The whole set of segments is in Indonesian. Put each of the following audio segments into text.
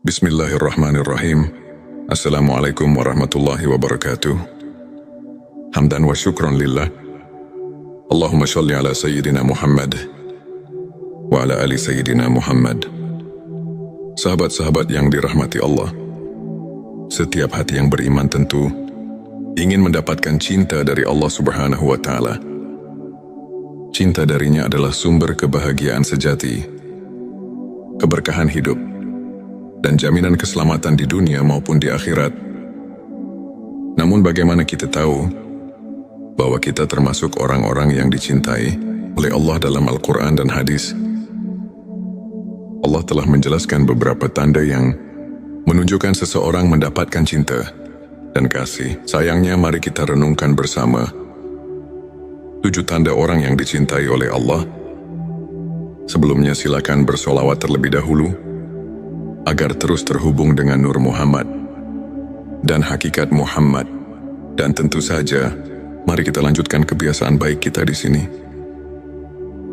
Bismillahirrahmanirrahim. Assalamualaikum warahmatullahi wabarakatuh. Hamdan wa syukran lillah. Allahumma sholli ala Sayyidina Muhammad wa ala ali Sayyidina Muhammad. Sahabat-sahabat yang dirahmati Allah, setiap hati yang beriman tentu ingin mendapatkan cinta dari Allah Subhanahu wa Ta'ala. Cinta darinya adalah sumber kebahagiaan sejati, keberkahan hidup, dan jaminan keselamatan di dunia maupun di akhirat. Namun bagaimana kita tahu bahwa kita termasuk orang-orang yang dicintai oleh Allah dalam Al-Quran dan hadis? Allah telah menjelaskan beberapa tanda yang menunjukkan seseorang mendapatkan cinta dan kasih. Sayangnya mari kita renungkan bersama 7 tanda orang yang dicintai oleh Allah. Sebelumnya silakan bersolawat terlebih dahulu agar terus terhubung dengan Nur Muhammad dan hakikat Muhammad. Dan tentu saja, mari kita lanjutkan kebiasaan baik kita di sini.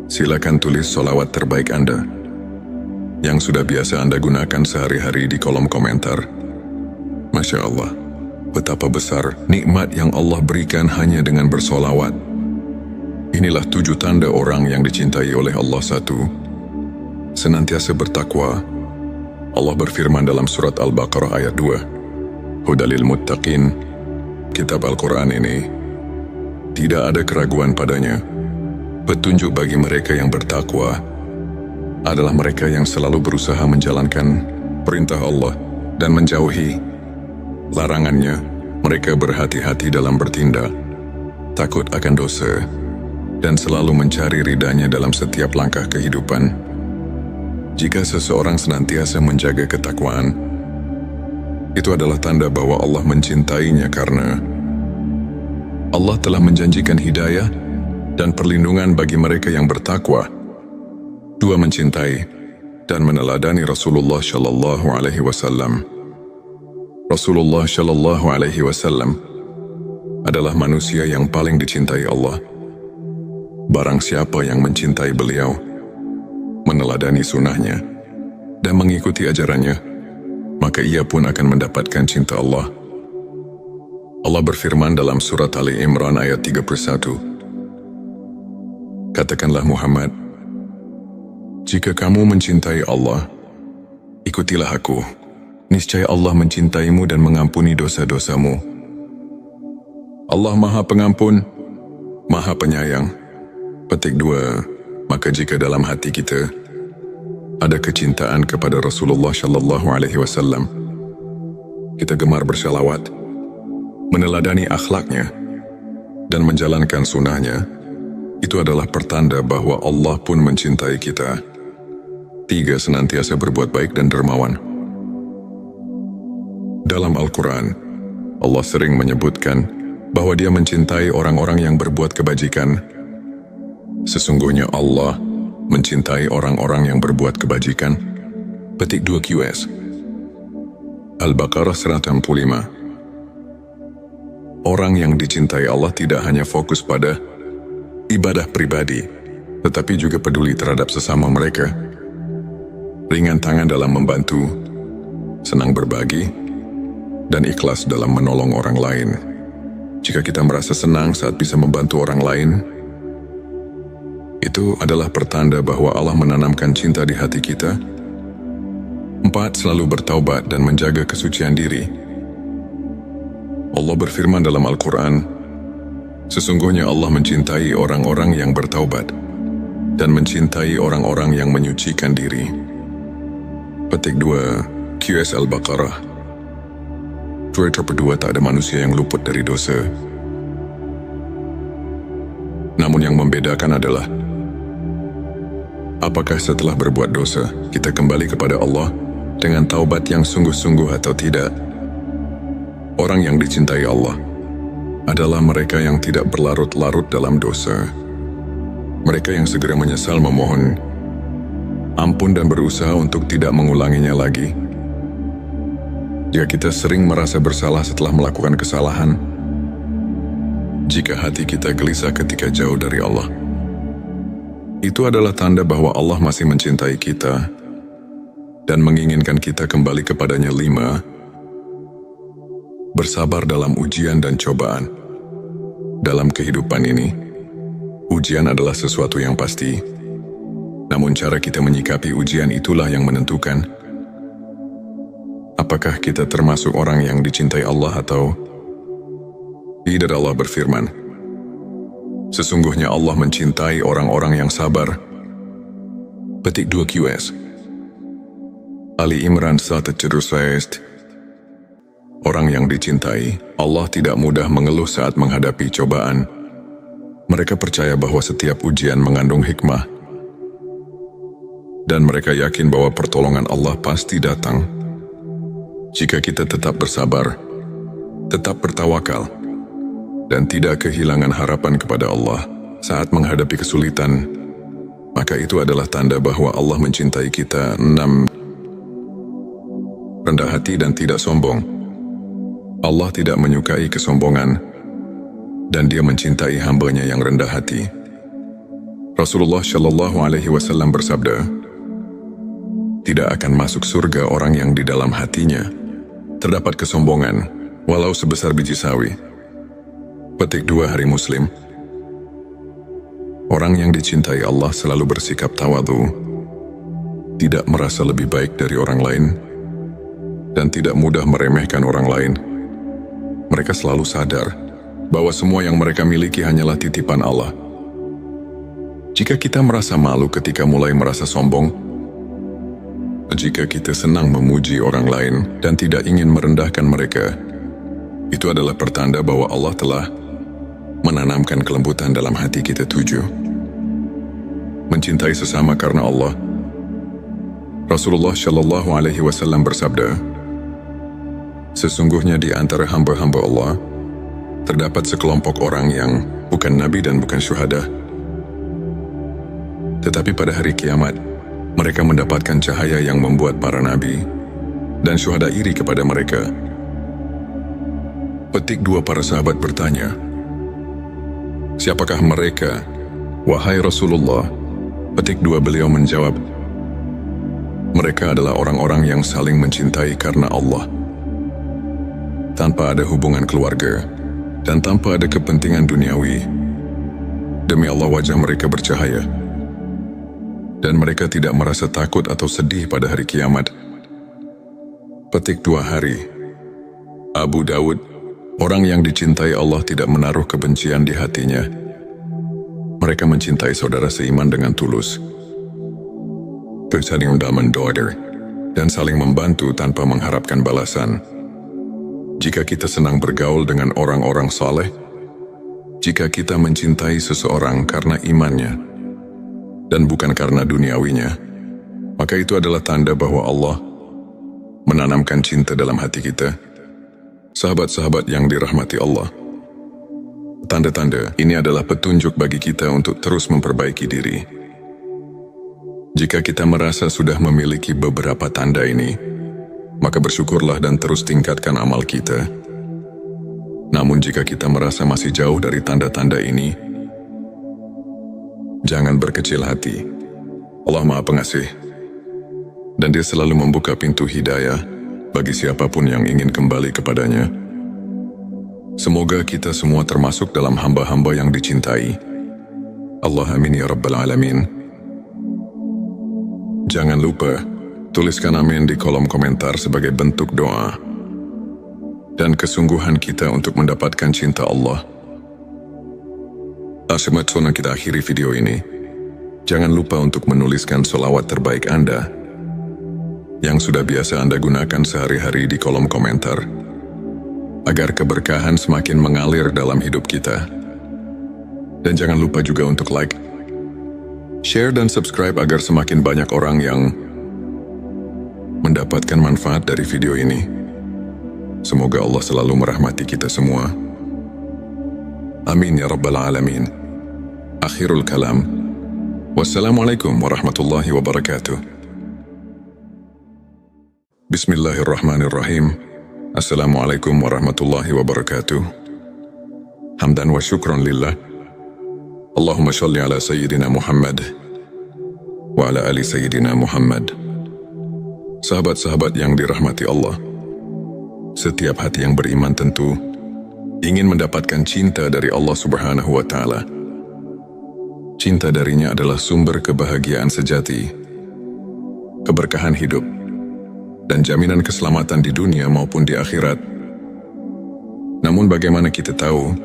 Silakan tulis solawat terbaik Anda yang sudah biasa Anda gunakan sehari-hari di kolom komentar. Masya Allah, betapa besar nikmat yang Allah berikan hanya dengan bersolawat. Inilah 7 tanda orang yang dicintai oleh Allah. 1. Senantiasa bertakwa. Allah berfirman dalam surat Al-Baqarah ayat 2, Hudalil Muttaqin. Kitab Al-Quran ini tidak ada keraguan padanya. Petunjuk bagi mereka yang bertakwa adalah mereka yang selalu berusaha menjalankan perintah Allah dan menjauhi larangannya. Mereka berhati-hati dalam bertindak, takut akan dosa, dan selalu mencari ridhanya dalam setiap langkah kehidupan. Jika seseorang senantiasa menjaga ketakwaan, itu adalah tanda bahwa Allah mencintainya karena Allah telah menjanjikan hidayah dan perlindungan bagi mereka yang bertakwa. 2. Mencintai dan meneladani Rasulullah Shallallahu Alaihi Wasallam. Rasulullah Shallallahu Alaihi Wasallam adalah manusia yang paling dicintai Allah. Barang siapa yang mencintai beliau, meneladani sunnahnya, dan mengikuti ajarannya, maka ia pun akan mendapatkan cinta Allah. Allah berfirman dalam surat Ali Imran ayat 31, Katakanlah Muhammad, jika kamu mencintai Allah, ikutilah aku. Niscaya Allah mencintaimu dan mengampuni dosa-dosamu. Allah Maha Pengampun, Maha Penyayang. Petik 2. Maka jika dalam hati kita ada kecintaan kepada Rasulullah Shallallahu Alaihi Wasallam, kita gemar bersalawat, meneladani akhlaknya, dan menjalankan sunnahnya, itu adalah pertanda bahwa Allah pun mencintai kita. 3. Senantiasa berbuat baik dan dermawan. Dalam Al-Quran, Allah sering menyebutkan bahwa Dia mencintai orang-orang yang berbuat kebajikan. Sesungguhnya Allah mencintai orang-orang yang berbuat kebajikan. Petik 2 QS Al-Baqarah 165. Orang yang dicintai Allah tidak hanya fokus pada ibadah pribadi, tetapi juga peduli terhadap sesama mereka. Ringan tangan dalam membantu, senang berbagi, dan ikhlas dalam menolong orang lain. Jika kita merasa senang saat bisa membantu orang lain, itu adalah pertanda bahwa Allah menanamkan cinta di hati kita. 4. Selalu bertaubat dan menjaga kesucian diri. Allah berfirman dalam Al-Quran, Sesungguhnya Allah mencintai orang-orang yang bertaubat dan mencintai orang-orang yang menyucikan diri. Petik 2 QS Al-Baqarah. Kedua, tak ada manusia yang luput dari dosa. Namun yang membedakan adalah apakah setelah berbuat dosa, kita kembali kepada Allah dengan taubat yang sungguh-sungguh atau tidak. Orang yang dicintai Allah adalah mereka yang tidak berlarut-larut dalam dosa. Mereka yang segera menyesal memohon ampun dan berusaha untuk tidak mengulanginya lagi. Jika kita sering merasa bersalah setelah melakukan kesalahan, jika hati kita gelisah ketika jauh dari Allah, itu adalah tanda bahwa Allah masih mencintai kita. dan menginginkan kita kembali kepadanya. 5. Bersabar dalam ujian dan cobaan. Dalam kehidupan ini, ujian adalah sesuatu yang pasti. Namun cara kita menyikapi ujian itulah yang menentukan apakah kita termasuk orang yang dicintai Allah atau tidak. Allah berfirman, sesungguhnya Allah mencintai orang-orang yang sabar. Petik 2 QS Ali Imran 1:6. Orang yang dicintai Allah tidak mudah mengeluh saat menghadapi cobaan. Mereka percaya bahwa setiap ujian mengandung hikmah, dan mereka yakin bahwa pertolongan Allah pasti datang. Jika kita tetap bersabar, tetap bertawakal, dan tidak kehilangan harapan kepada Allah saat menghadapi kesulitan, maka itu adalah tanda bahwa Allah mencintai kita. 6. Rendah hati dan tidak sombong. Allah tidak menyukai kesombongan, dan Dia mencintai hamba-Nya yang rendah hati. Rasulullah Shallallahu Alaihi Wasallam bersabda, tidak akan masuk surga orang yang di dalam hatinya terdapat kesombongan, walau sebesar biji sawi. Petik 2 Hari Muslim. Orang yang dicintai Allah selalu bersikap tawadhu, tidak merasa lebih baik dari orang lain, dan tidak mudah meremehkan orang lain. Mereka selalu sadar bahwa semua yang mereka miliki hanyalah titipan Allah. Jika kita merasa malu ketika mulai merasa sombong, jika kita senang memuji orang lain dan tidak ingin merendahkan mereka, itu adalah pertanda bahwa Allah telah menanamkan kelembutan dalam hati kita. 7. Mencintai sesama karena Allah. Rasulullah Shallallahu Alaihi Wasallam bersabda, sesungguhnya di antara hamba-hamba Allah terdapat sekelompok orang yang bukan nabi dan bukan syuhada, tetapi pada hari kiamat mereka mendapatkan cahaya yang membuat para nabi dan syuhada iri kepada mereka. Petik 2 Para sahabat bertanya, siapakah mereka, wahai Rasulullah? Petik 2 Beliau menjawab, mereka adalah orang-orang yang saling mencintai karena Allah, tanpa ada hubungan keluarga dan tanpa ada kepentingan duniawi. Demi Allah wajah mereka bercahaya, dan mereka tidak merasa takut atau sedih pada hari kiamat. Petik 2 Hari Abu Dawud. Orang yang dicintai Allah tidak menaruh kebencian di hatinya. Mereka mencintai saudara seiman dengan tulus, saling mendoakan dan saling membantu tanpa mengharapkan balasan. Jika kita senang bergaul dengan orang-orang saleh, jika kita mencintai seseorang karena imannya dan bukan karena duniawinya, maka itu adalah tanda bahwa Allah menanamkan cinta dalam hati kita. Sahabat-sahabat yang dirahmati Allah, tanda-tanda ini adalah petunjuk bagi kita untuk terus memperbaiki diri. Jika kita merasa sudah memiliki beberapa tanda ini, maka bersyukurlah dan terus tingkatkan amal kita. Namun jika kita merasa masih jauh dari tanda-tanda ini, jangan berkecil hati. Allah Maha Pengasih, dan Dia selalu membuka pintu hidayah bagi siapapun yang ingin kembali kepadanya. Semoga kita semua termasuk dalam hamba-hamba yang dicintai Allah. Amin ya Rabbal Alamin. Jangan lupa tuliskan amin di kolom komentar sebagai bentuk doa dan kesungguhan kita untuk mendapatkan cinta Allah. Sebelum kita akhiri video ini, jangan lupa untuk menuliskan sholawat terbaik Anda yang sudah biasa Anda gunakan sehari-hari di kolom komentar, agar keberkahan semakin mengalir dalam hidup kita. Dan jangan lupa juga untuk like, share dan subscribe agar semakin banyak orang yang mendapatkan manfaat dari video ini. Semoga Allah selalu merahmati kita semua. Amin ya Rabbal Alamin. Akhirul kalam. Wassalamualaikum warahmatullahi wabarakatuh. Bismillahirrahmanirrahim. Assalamualaikum warahmatullahi wabarakatuh. Hamdan wa syukran lillah. Allahumma shalli ala Sayyidina Muhammad wa ala ali Sayyidina Muhammad. Sahabat-sahabat yang dirahmati Allah, setiap hati yang beriman tentu ingin mendapatkan cinta dari Allah Subhanahu wa Ta'ala. Cinta darinya adalah sumber kebahagiaan sejati, keberkahan hidup, dan jaminan keselamatan di dunia maupun di akhirat. Namun bagaimana kita tahu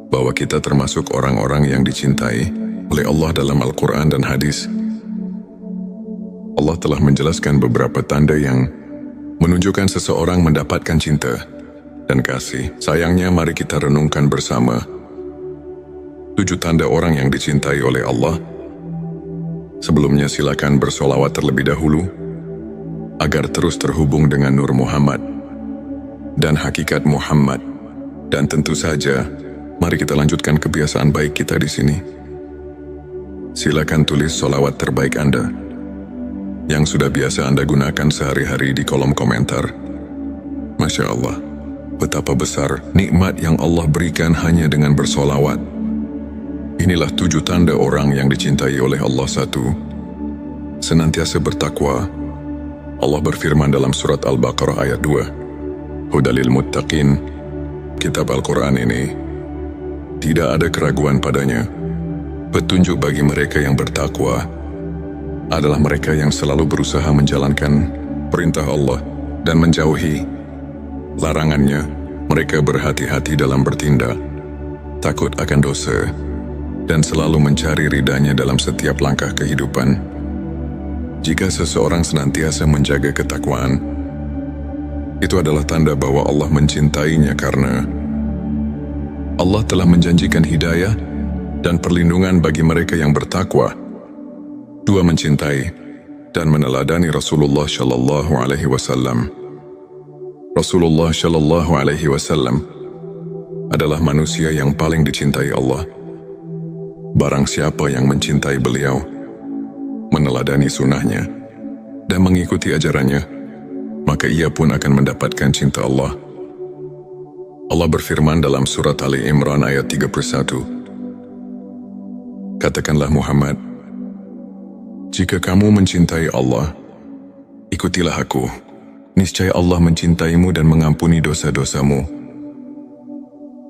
bahwa kita termasuk orang-orang yang dicintai oleh Allah dalam Al-Quran dan hadis? Allah telah menjelaskan beberapa tanda yang menunjukkan seseorang mendapatkan cinta dan kasih. Sayangnya mari kita renungkan bersama 7 tanda orang yang dicintai oleh Allah. Sebelumnya silakan bersolawat terlebih dahulu agar terus terhubung dengan Nur Muhammad dan hakikat Muhammad. Dan tentu saja, mari kita lanjutkan kebiasaan baik kita di sini. Silakan tulis solawat terbaik Anda yang sudah biasa Anda gunakan sehari-hari di kolom komentar. Masya Allah, betapa besar nikmat yang Allah berikan hanya dengan bersolawat. Inilah 7 tanda orang yang dicintai oleh Allah. 1. Senantiasa bertakwa. Allah berfirman dalam surat Al-Baqarah ayat 2, Hudalil Muttaqin. Kitab Al-Quran ini tidak ada keraguan padanya, petunjuk bagi mereka yang bertakwa adalah mereka yang selalu berusaha menjalankan perintah Allah dan menjauhi larangannya. Mereka berhati-hati dalam bertindak, takut akan dosa, dan selalu mencari ridhanya dalam setiap langkah kehidupan. Jika seseorang senantiasa menjaga ketakwaan, itu adalah tanda bahwa Allah mencintainya karena Allah telah menjanjikan hidayah dan perlindungan bagi mereka yang bertakwa. 2. Mencintai dan meneladani Rasulullah Shallallahu Alaihi Wasallam. Rasulullah Shallallahu Alaihi Wasallam adalah manusia yang paling dicintai Allah. Barang siapa yang mencintai beliau, meneladani sunnahnya, dan mengikuti ajarannya, maka ia pun akan mendapatkan cinta Allah. Allah berfirman dalam surat Ali Imran ayat 31, Katakanlah Muhammad, jika kamu mencintai Allah, ikutilah aku. Niscaya Allah mencintaimu dan mengampuni dosa-dosamu.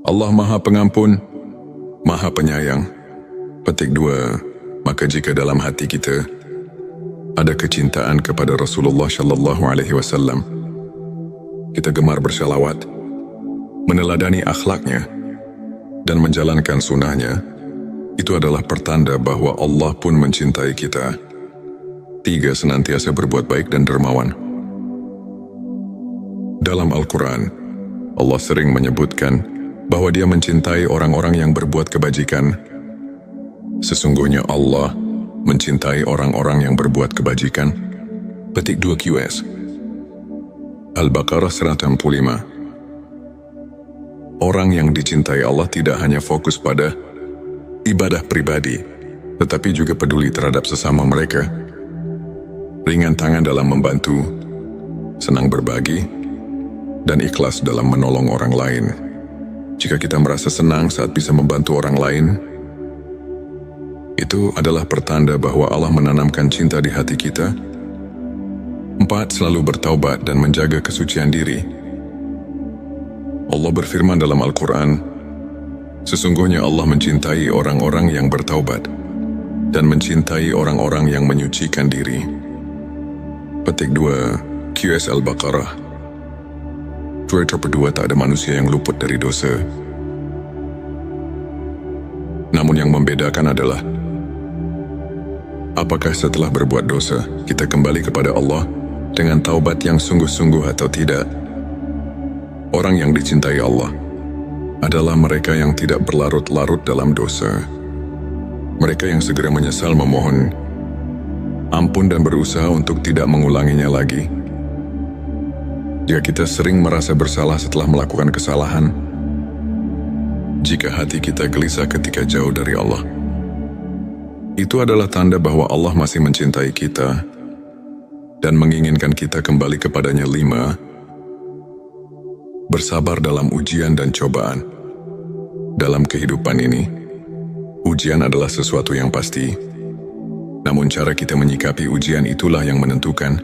Allah Maha Pengampun, Maha Penyayang. Petik 2. Maka jika dalam hati kita ada kecintaan kepada Rasulullah Shallallahu Alaihi Wasallam, kita gemar bersalawat, meneladani akhlaknya, dan menjalankan sunnahnya, itu adalah pertanda bahwa Allah pun mencintai kita. 3. Senantiasa berbuat baik dan dermawan. Dalam Al-Quran, Allah sering menyebutkan bahwa Dia mencintai orang-orang yang berbuat kebajikan. Sesungguhnya Allah mencintai orang-orang yang berbuat kebajikan. Petik 2 QS Al-Baqarah 165. Orang yang dicintai Allah tidak hanya fokus pada ibadah pribadi, tetapi juga peduli terhadap sesama mereka. Ringan tangan dalam membantu, senang berbagi, dan ikhlas dalam menolong orang lain. Jika kita merasa senang saat bisa membantu orang lain, itu adalah pertanda bahwa Allah menanamkan cinta di hati kita. 4. Selalu bertaubat dan menjaga kesucian diri. Allah berfirman dalam Al-Quran, sesungguhnya Allah mencintai orang-orang yang bertaubat dan mencintai orang-orang yang menyucikan diri. Petik 2 QS Al-Baqarah. Kedua, tak ada manusia yang luput dari dosa. Namun yang membedakan adalah apakah setelah berbuat dosa kita kembali kepada Allah dengan taubat yang sungguh-sungguh atau tidak. Orang yang dicintai Allah adalah mereka yang tidak berlarut-larut dalam dosa. Mereka yang segera menyesal memohon ampun dan berusaha untuk tidak mengulanginya lagi. Jika kita sering merasa bersalah setelah melakukan kesalahan, jika hati kita gelisah ketika jauh dari Allah, itu adalah tanda bahwa Allah masih mencintai kita dan menginginkan kita kembali kepadanya. 5. Bersabar dalam ujian dan cobaan. Dalam kehidupan ini, ujian adalah sesuatu yang pasti. Namun cara kita menyikapi ujian itulah yang menentukan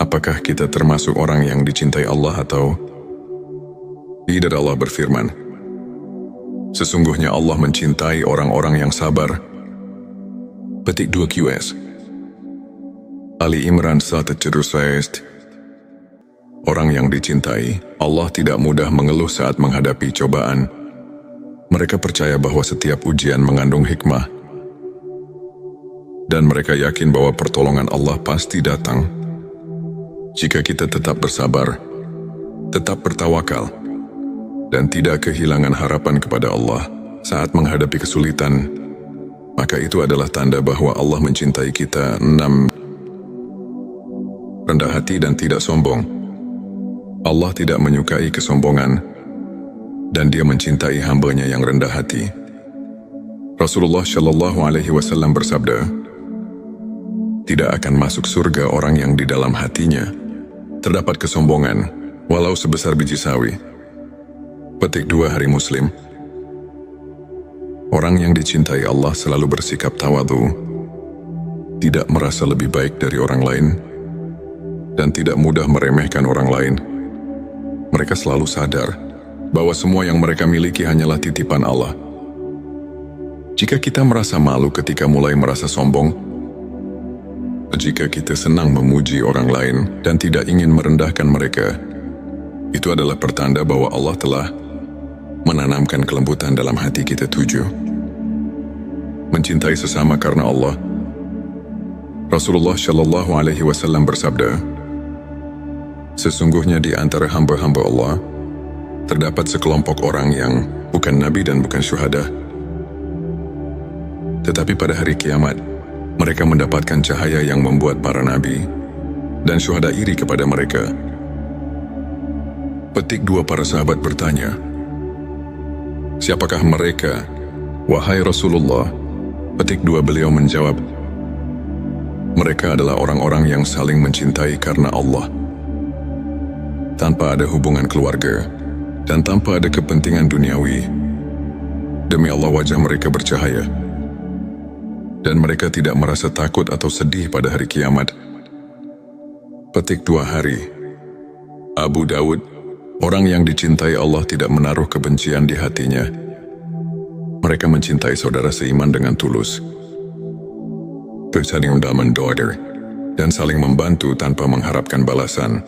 apakah kita termasuk orang yang dicintai Allah atau tidak? Allah berfirman, sesungguhnya Allah mencintai orang-orang yang sabar. Petik 2 QS Ali Imran 1:6. Orang yang dicintai, Allah tidak mudah mengeluh saat menghadapi cobaan. Mereka percaya bahwa setiap ujian mengandung hikmah. Dan mereka yakin bahwa pertolongan Allah pasti datang. Jika kita tetap bersabar, tetap bertawakal, dan tidak kehilangan harapan kepada Allah saat menghadapi kesulitan, maka itu adalah tanda bahwa Allah mencintai kita. 6. Rendah hati dan tidak sombong. Allah tidak menyukai kesombongan, dan Dia mencintai hamba-Nya yang rendah hati. Rasulullah Shallallahu Alaihi Wasallam bersabda, tidak akan masuk surga orang yang di dalam hatinya terdapat kesombongan, walau sebesar biji sawi. Petik 2 Hari Muslim. Orang yang dicintai Allah selalu bersikap tawadhu, tidak merasa lebih baik dari orang lain, dan tidak mudah meremehkan orang lain. Mereka selalu sadar bahwa semua yang mereka miliki hanyalah titipan Allah. Jika kita merasa malu ketika mulai merasa sombong, jika kita senang memuji orang lain dan tidak ingin merendahkan mereka, itu adalah pertanda bahwa Allah telah menanamkan kelembutan dalam hati kita. 7. Mencintai sesama karena Allah. Rasulullah Shallallahu Alaihi Wasallam bersabda, sesungguhnya di antara hamba-hamba Allah terdapat sekelompok orang yang bukan nabi dan bukan syuhada. Tetapi pada hari kiamat, mereka mendapatkan cahaya yang membuat para nabi dan syuhada iri kepada mereka. Petik 2 Para sahabat bertanya, siapakah mereka, wahai Rasulullah? Petik 2 Beliau menjawab, mereka adalah orang-orang yang saling mencintai karena Allah, tanpa ada hubungan keluarga, dan tanpa ada kepentingan duniawi. Demi Allah wajah mereka bercahaya, dan mereka tidak merasa takut atau sedih pada hari kiamat. Petik 2 Hari Abu Dawud. Orang yang dicintai Allah tidak menaruh kebencian di hatinya. Mereka mencintai saudara seiman dengan tulus, saling mendoakan, dan saling membantu tanpa mengharapkan balasan.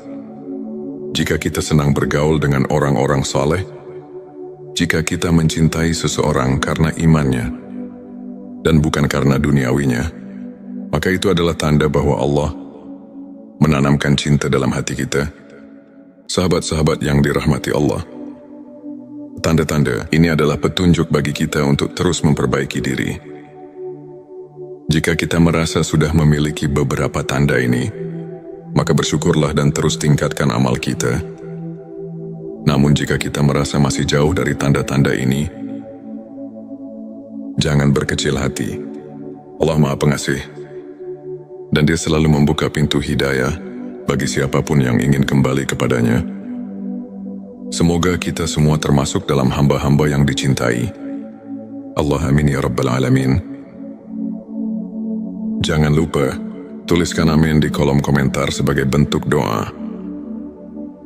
Jika kita senang bergaul dengan orang-orang saleh, jika kita mencintai seseorang karena imannya dan bukan karena duniawinya, maka itu adalah tanda bahwa Allah menanamkan cinta dalam hati kita. Sahabat-sahabat yang dirahmati Allah, tanda-tanda ini adalah petunjuk bagi kita untuk terus memperbaiki diri. Jika kita merasa sudah memiliki beberapa tanda ini, maka bersyukurlah dan terus tingkatkan amal kita. Namun jika kita merasa masih jauh dari tanda-tanda ini, jangan berkecil hati. Allah Maha Pengasih, dan Dia selalu membuka pintu hidayah bagi siapapun yang ingin kembali kepadanya. Semoga kita semua termasuk dalam hamba-hamba yang dicintai Allah. Amin ya Rabbal Alamin. Jangan lupa tuliskan amin di kolom komentar sebagai bentuk doa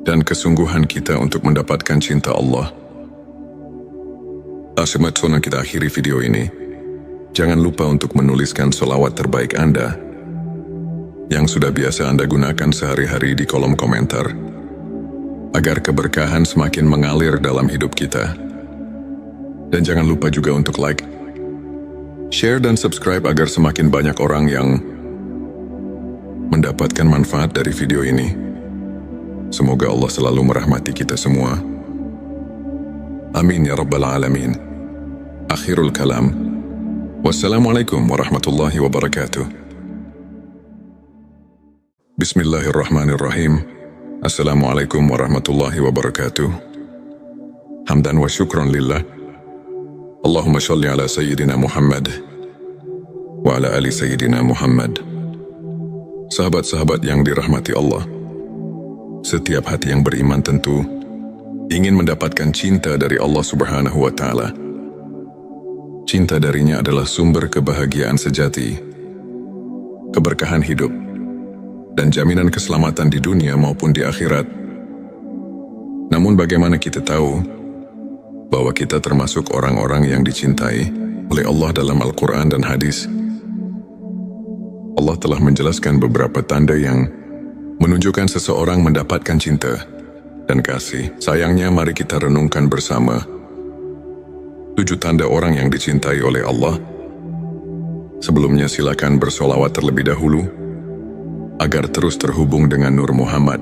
dan kesungguhan kita untuk mendapatkan cinta Allah. Sebelum kita akhiri video ini, jangan lupa untuk menuliskan sholawat terbaik Anda yang sudah biasa Anda gunakan sehari-hari di kolom komentar, agar keberkahan semakin mengalir dalam hidup kita. Dan jangan lupa juga untuk like, share dan subscribe agar semakin banyak orang yang mendapatkan manfaat dari video ini. Semoga Allah selalu merahmati kita semua. Amin ya Rabbal Alamin. Akhirul kalam. Wassalamualaikum warahmatullahi wabarakatuh. Bismillahirrahmanirrahim. Assalamualaikum warahmatullahi wabarakatuh. Hamdan wa syukran lillah. Allahumma sholli ala Sayyidina Muhammad wa ala ali Sayyidina Muhammad. Sahabat-sahabat yang dirahmati Allah, setiap hati yang beriman tentu ingin mendapatkan cinta dari Allah Subhanahu wa Ta'ala. Cinta darinya adalah sumber kebahagiaan sejati, keberkahan hidup, dan jaminan keselamatan di dunia maupun di akhirat. Namun bagaimana kita tahu bahwa kita termasuk orang-orang yang dicintai oleh Allah dalam Al-Quran dan hadis? Allah telah menjelaskan beberapa tanda yang menunjukkan seseorang mendapatkan cinta dan kasih. Sayangnya mari kita renungkan bersama 7 tanda orang yang dicintai oleh Allah. Sebelumnya silakan bersolawat terlebih dahulu agar terus terhubung dengan Nur Muhammad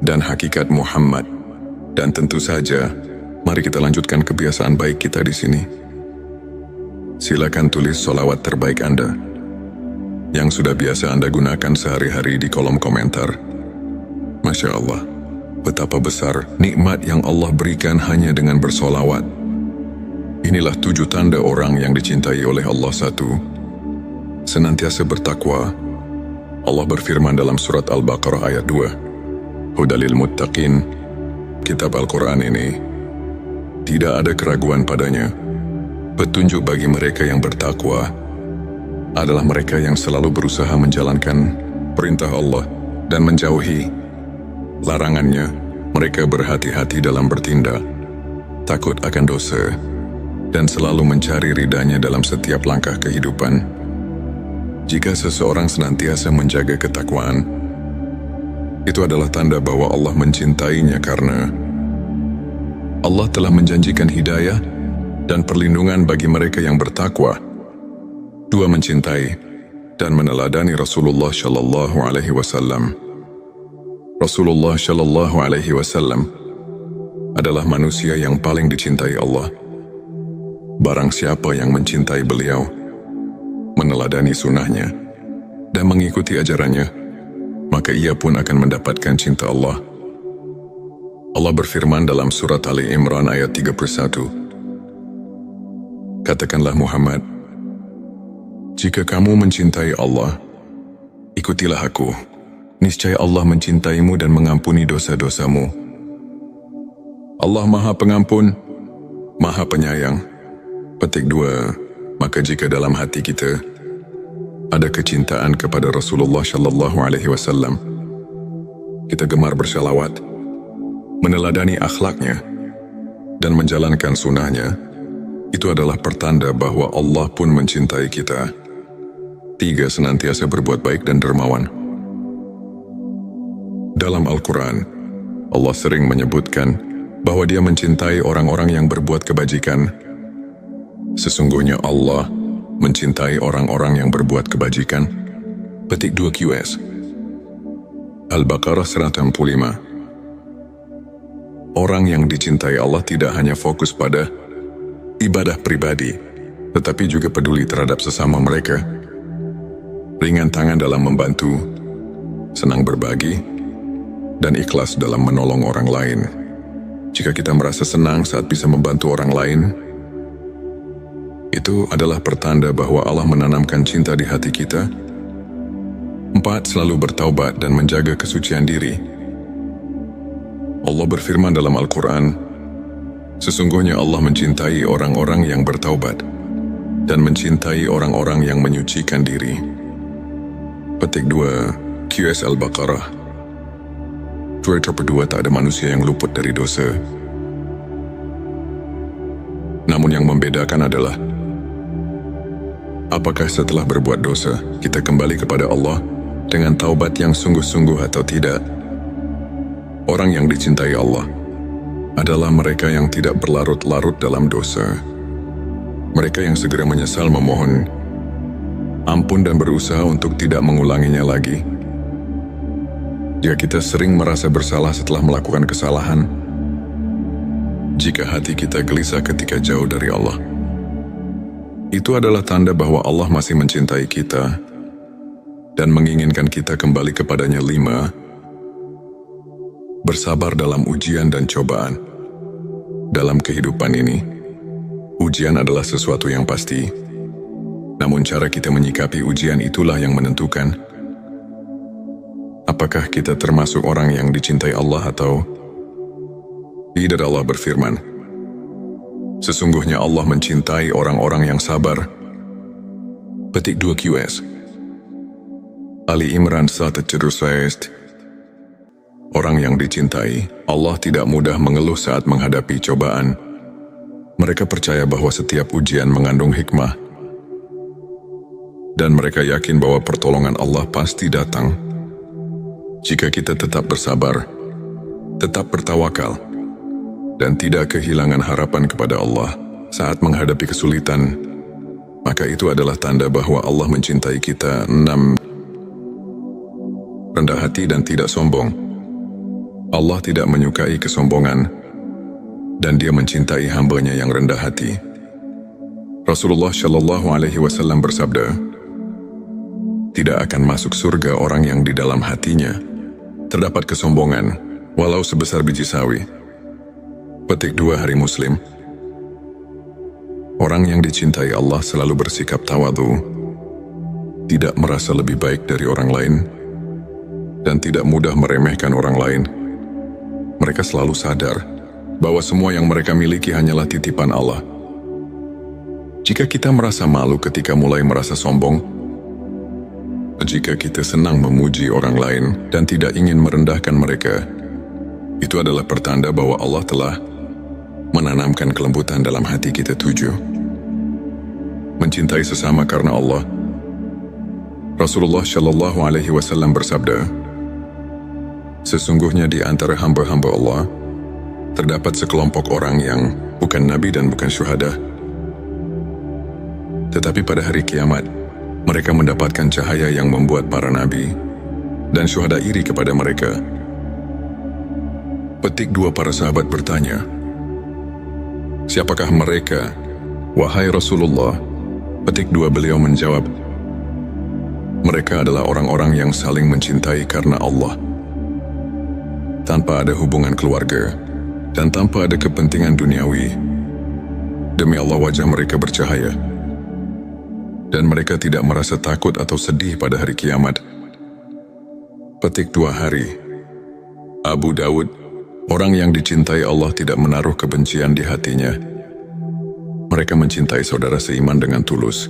dan hakikat Muhammad. Dan tentu saja, mari kita lanjutkan kebiasaan baik kita di sini. Silakan tulis solawat terbaik Anda yang sudah biasa Anda gunakan sehari-hari di kolom komentar. Masya Allah, betapa besar nikmat yang Allah berikan hanya dengan bersolawat. Inilah 7 tanda orang yang dicintai oleh Allah. 1. Senantiasa bertakwa. Allah berfirman dalam surat Al-Baqarah ayat 2, Hudalil Muttaqin. Kitab Al-Quran ini tidak ada keraguan padanya. Petunjuk bagi mereka yang bertakwa adalah mereka yang selalu berusaha menjalankan perintah Allah dan menjauhi larangannya. Mereka berhati-hati dalam bertindak, takut akan dosa, dan selalu mencari ridhanya dalam setiap langkah kehidupan. Jika seseorang senantiasa menjaga ketakwaan, itu adalah tanda bahwa Allah mencintainya karena Allah telah menjanjikan hidayah dan perlindungan bagi mereka yang bertakwa. 2. Mencintai dan meneladani Rasulullah Shallallahu Alaihi Wasallam. Rasulullah Shallallahu Alaihi Wasallam adalah manusia yang paling dicintai Allah. Barang siapa yang mencintai beliau, meneladani sunnahnya, dan mengikuti ajarannya, maka ia pun akan mendapatkan cinta Allah. Allah berfirman dalam surat Ali Imran ayat 31, Katakanlah Muhammad, jika kamu mencintai Allah, ikutilah aku. Niscaya Allah mencintaimu dan mengampuni dosa-dosamu. Allah Maha Pengampun, Maha Penyayang. Petik 2. Maka jika dalam hati kita ada kecintaan kepada Rasulullah Shallallahu Alaihi Wasallam, kita gemar bersalawat, meneladani akhlaknya, dan menjalankan sunnahnya, itu adalah pertanda bahwa Allah pun mencintai kita. 3. Senantiasa berbuat baik dan dermawan. Dalam Al-Quran, Allah sering menyebutkan bahwa Dia mencintai orang-orang yang berbuat kebajikan. Sesungguhnya Allah mencintai orang-orang yang berbuat kebajikan. Petik 2 QS Al-Baqarah 165. Orang yang dicintai Allah tidak hanya fokus pada ibadah pribadi, tetapi juga peduli terhadap sesama mereka. Ringan tangan dalam membantu, senang berbagi, dan ikhlas dalam menolong orang lain. Jika kita merasa senang saat bisa membantu orang lain, itu adalah pertanda bahwa Allah menanamkan cinta di hati kita. 4. Selalu bertaubat dan menjaga kesucian diri. Allah berfirman dalam Al-Quran, sesungguhnya Allah mencintai orang-orang yang bertaubat dan mencintai orang-orang yang menyucikan diri. Petik 2 QS Al-Baqarah 2. Tak ada manusia yang luput dari dosa. Namun yang membedakan adalah apakah setelah berbuat dosa kita kembali kepada Allah dengan taubat yang sungguh-sungguh atau tidak. Orang yang dicintai Allah adalah mereka yang tidak berlarut-larut dalam dosa. Mereka yang segera menyesal memohon ampun dan berusaha untuk tidak mengulanginya lagi. Jika kita sering merasa bersalah setelah melakukan kesalahan, jika hati kita gelisah ketika jauh dari Allah, itu adalah tanda bahwa Allah masih mencintai kita dan menginginkan kita kembali kepadanya. 5. Bersabar dalam ujian dan cobaan. Dalam kehidupan ini, ujian adalah sesuatu yang pasti. Namun cara kita menyikapi ujian itulah yang menentukan apakah kita termasuk orang yang dicintai Allah atau tidak. Allah berfirman, sesungguhnya Allah mencintai orang-orang yang sabar. Petik 2 QS Ali Imran 136. Orang yang dicintai, Allah tidak mudah mengeluh saat menghadapi cobaan. Mereka percaya bahwa setiap ujian mengandung hikmah. Dan mereka yakin bahwa pertolongan Allah pasti datang. Jika kita tetap bersabar, tetap bertawakal, dan tidak kehilangan harapan kepada Allah saat menghadapi kesulitan, maka itu adalah tanda bahwa Allah mencintai kita. 6. Rendah hati dan tidak sombong. Allah tidak menyukai kesombongan, dan Dia mencintai hamba-Nya yang rendah hati. Rasulullah Shallallahu Alaihi Wasallam bersabda, "Tidak akan masuk surga orang yang di dalam hatinya terdapat kesombongan, walau sebesar biji sawi." Petik 2 Hari Muslim. Orang yang dicintai Allah selalu bersikap tawadhu, tidak merasa lebih baik dari orang lain, dan tidak mudah meremehkan orang lain. Mereka selalu sadar bahwa semua yang mereka miliki hanyalah titipan Allah. Jika kita merasa malu ketika mulai merasa sombong, jika kita senang memuji orang lain dan tidak ingin merendahkan mereka, itu adalah pertanda bahwa Allah telah menanamkan kelembutan dalam hati kita. 7. Mencintai sesama karena Allah. Rasulullah Shallallahu Alaihi Wasallam bersabda, "Sesungguhnya di antara hamba-hamba Allah, terdapat sekelompok orang yang bukan nabi dan bukan syuhada. Tetapi pada hari kiamat, mereka mendapatkan cahaya yang membuat para nabi dan syuhada iri kepada mereka." Petik 2 Para sahabat bertanya, "Siapakah mereka, wahai Rasulullah?" Petik 2 Beliau menjawab, "Mereka adalah orang-orang yang saling mencintai karena Allah, tanpa ada hubungan keluarga, dan tanpa ada kepentingan duniawi. Demi Allah wajah mereka bercahaya, dan mereka tidak merasa takut atau sedih pada hari kiamat." Petik 2 Hari. Abu Dawud. Orang yang dicintai Allah tidak menaruh kebencian di hatinya. Mereka mencintai saudara seiman dengan tulus,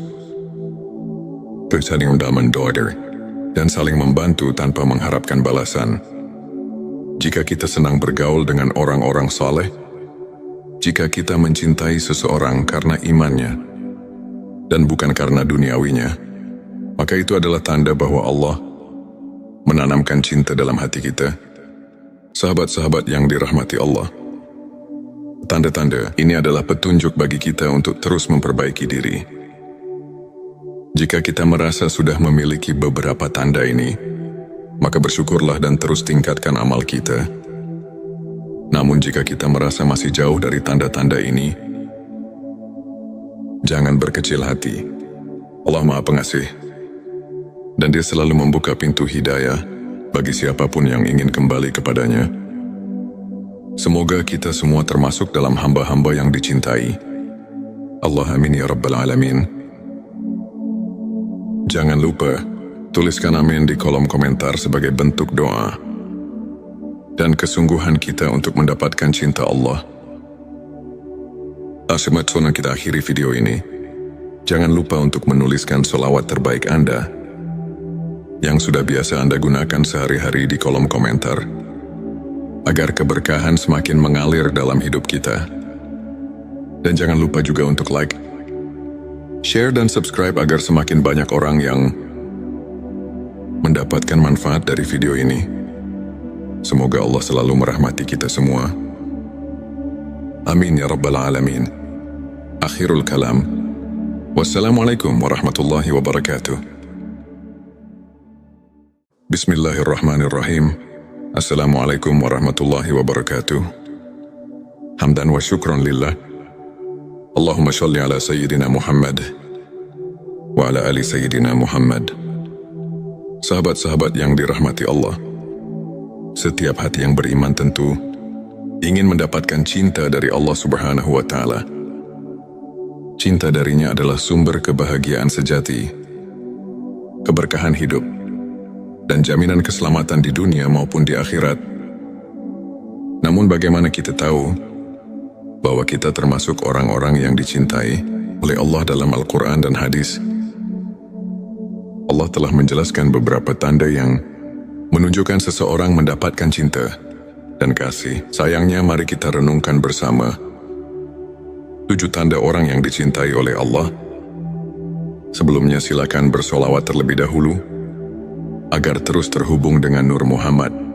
saling mendaman-daughter, dan saling membantu tanpa mengharapkan balasan. Jika kita senang bergaul dengan orang-orang saleh, jika kita mencintai seseorang karena imannya dan bukan karena duniawinya, maka itu adalah tanda bahwa Allah menanamkan cinta dalam hati kita. Sahabat-sahabat yang dirahmati Allah, tanda-tanda ini adalah petunjuk bagi kita untuk terus memperbaiki diri. Jika kita merasa sudah memiliki beberapa tanda ini, maka bersyukurlah dan terus tingkatkan amal kita. Namun jika kita merasa masih jauh dari tanda-tanda ini, jangan berkecil hati. Allah Maha Pengasih, dan Dia selalu membuka pintu hidayah bagi siapapun yang ingin kembali kepadanya. Semoga kita semua termasuk dalam hamba-hamba yang dicintai. Allah amin ya rabbal alamin. Jangan lupa tuliskan amin di kolom komentar sebagai bentuk doa dan kesungguhan kita untuk mendapatkan cinta Allah. Sebelum kita akhiri video ini, jangan lupa untuk menuliskan sholawat terbaik Anda yang sudah biasa Anda gunakan sehari-hari di kolom komentar, agar keberkahan semakin mengalir dalam hidup kita. Dan jangan lupa juga untuk like, share dan subscribe agar semakin banyak orang yang mendapatkan manfaat dari video ini. Semoga Allah selalu merahmati kita semua. Amin ya rabbal alamin. Akhirul kalam. Wassalamualaikum warahmatullahi wabarakatuh. Bismillahirrahmanirrahim. Assalamualaikum warahmatullahi wabarakatuh. Hamdan wa syukran lillah. Allahumma sholli ala Sayyidina Muhammad wa ala ali Sayyidina Muhammad. Sahabat-sahabat yang dirahmati Allah, setiap hati yang beriman tentu ingin mendapatkan cinta dari Allah Subhanahu wa Ta'ala. Cinta darinya adalah sumber kebahagiaan sejati, keberkahan hidup, dan jaminan keselamatan di dunia maupun di akhirat. Namun bagaimana kita tahu bahwa kita termasuk orang-orang yang dicintai oleh Allah dalam Al-Quran dan hadis? Allah telah menjelaskan beberapa tanda yang menunjukkan seseorang mendapatkan cinta dan kasih. Sayangnya, mari kita renungkan bersama 7 tanda orang yang dicintai oleh Allah. Sebelumnya silakan bersolawat terlebih dahulu agar terus terhubung dengan Nur Muhammad.